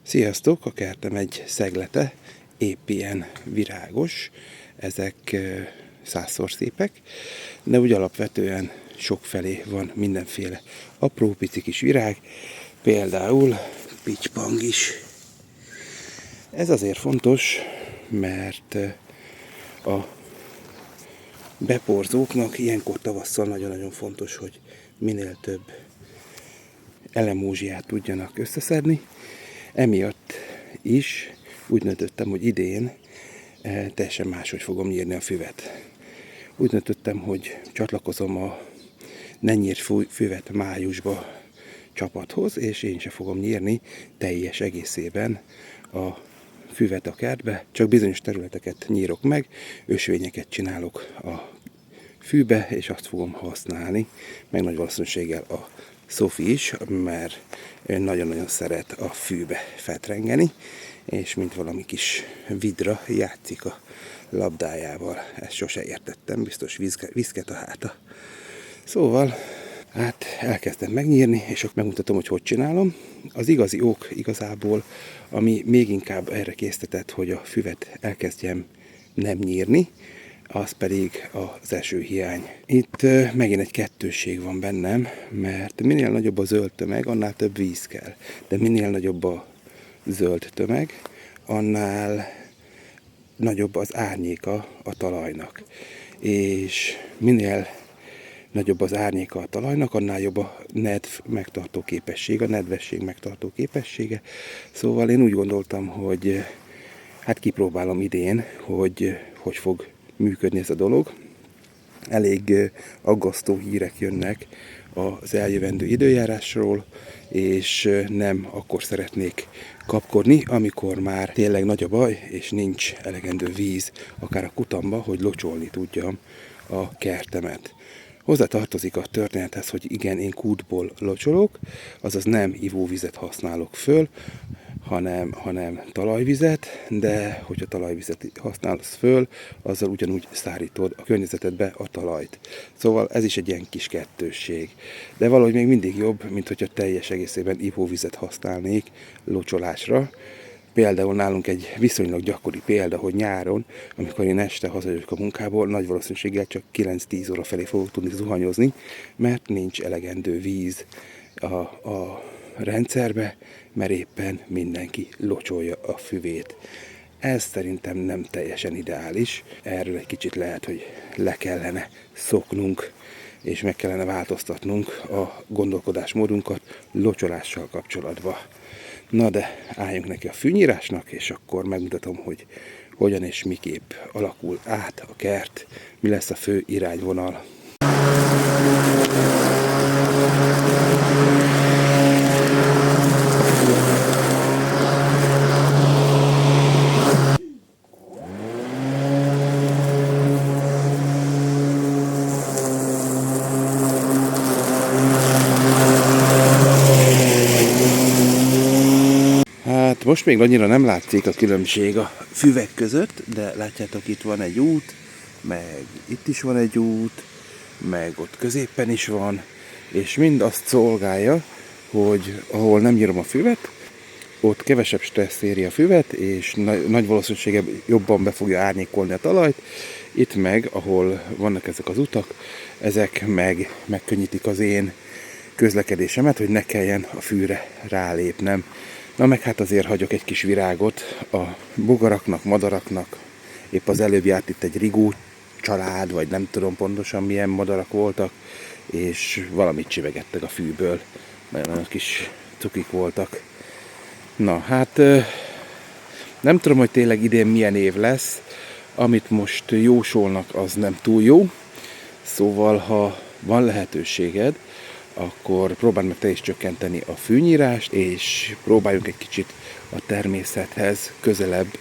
Sziasztok! A kertem egy szeglete, épp ilyen virágos, ezek százszor szépek, de úgy alapvetően sokfelé van mindenféle apró pici kis virág, például pitypang is. Ez azért fontos, mert a beporzóknak ilyenkor tavasszal nagyon-nagyon fontos, hogy minél több elemózsiát tudjanak összeszedni. Emiatt is úgy döntöttem, hogy idén teljesen máshogy fogom nyírni a füvet. Úgy döntöttem, hogy csatlakozom a Ne nyírd füvet májusba csapathoz, és én se fogom nyírni teljes egészében a füvet a kertbe, csak bizonyos területeket nyírok meg, ösvényeket csinálok a fűbe, és azt fogom használni, meg nagy valószínűséggel a Szofi is, mert nagyon-nagyon szeret a fűbe fetrengeni, és mint valami kis vidra játszik a labdájával. Ezt sose értettem, biztos viszket a háta. Szóval, hát elkezdtem megnyírni, és akkor megmutatom, hogy csinálom. Az igazi ok igazából, ami még inkább erre késztetett, hogy a füvet elkezdjem nem nyírni, az pedig az esőhiány. Itt megint egy kettősség van bennem, mert minél nagyobb a zöld tömeg, annál több víz kell. De minél nagyobb a zöld tömeg, annál nagyobb az árnyéka a talajnak. És minél nagyobb az árnyéka a talajnak, annál jobb a nedv megtartó képessége, a nedvesség megtartó képessége. Szóval én úgy gondoltam, hogy hát kipróbálom idén, hogy fog működni ez a dolog. Elég aggasztó hírek jönnek az eljövendő időjárásról, és nem akkor szeretnék kapkodni, amikor már tényleg nagy a baj, és nincs elegendő víz, akár a kutamba, hogy locsolni tudjam a kertemet. Hozzá tartozik a történethez, hogy igen, én kútból locsolok, azaz nem ivóvizet használok föl, hanem talajvizet, de hogyha talajvizet használsz föl, azzal ugyanúgy szárítod a környezetedbe a talajt. Szóval ez is egy ilyen kis kettősség. De valahogy még mindig jobb, mint hogyha teljes egészében ivóvizet használnék locsolásra. Például nálunk egy viszonylag gyakori példa, hogy nyáron, amikor én este hazajövök a munkából, nagy valószínűséggel csak 9-10 óra felé fogok tudni zuhanyozni, mert nincs elegendő víz a rendszerbe, mert éppen mindenki locsolja a füvét. Ez szerintem nem teljesen ideális. Erről egy kicsit lehet, hogy le kellene szoknunk, és meg kellene változtatnunk a gondolkodásmódunkat locsolással kapcsolatban. Na de álljunk neki a fűnyírásnak, és akkor megmutatom, hogy hogyan és miképp alakul át a kert, mi lesz a fő irányvonal. Hát most még annyira nem látszik a különbség a füvek között, de látjátok, itt van egy út, meg itt is van egy út, meg ott középen is van, és mind azt szolgálja, hogy ahol nem nyírom a füvet, ott kevesebb stressz éri a füvet, és nagy valószínűséggel jobban be fogja árnyékolni a talajt. Itt meg, ahol vannak ezek az utak, ezek megkönnyítik az én közlekedésemet, hogy ne kelljen a fűre rálépnem. Na meg hát azért hagyok egy kis virágot a bogaraknak, madaraknak. Épp az előbb járt itt egy rigó család, vagy nem tudom pontosan milyen madarak voltak, és valamit csivegettek a fűből. Nagyon kis cukik voltak. Na hát nem tudom, hogy tényleg idén milyen év lesz. Amit most jósolnak, az nem túl jó. Szóval, ha van lehetőséged, akkor próbáld meg te is csökkenteni a fűnyírást, és próbáljunk egy kicsit a természethez közelebb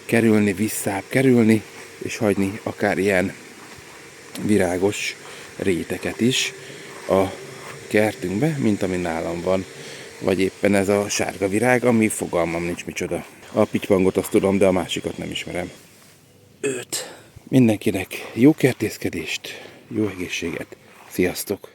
kerülni, visszább kerülni, és hagyni akár ilyen virágos réteket is a kertünkbe, mint ami nálam van. Vagy éppen ez a sárga virág, ami fogalmam nincs micsoda. A pitypangot azt tudom, de a másikat nem ismerem. 5. Mindenkinek jó kertészkedést, jó egészséget. Sziasztok!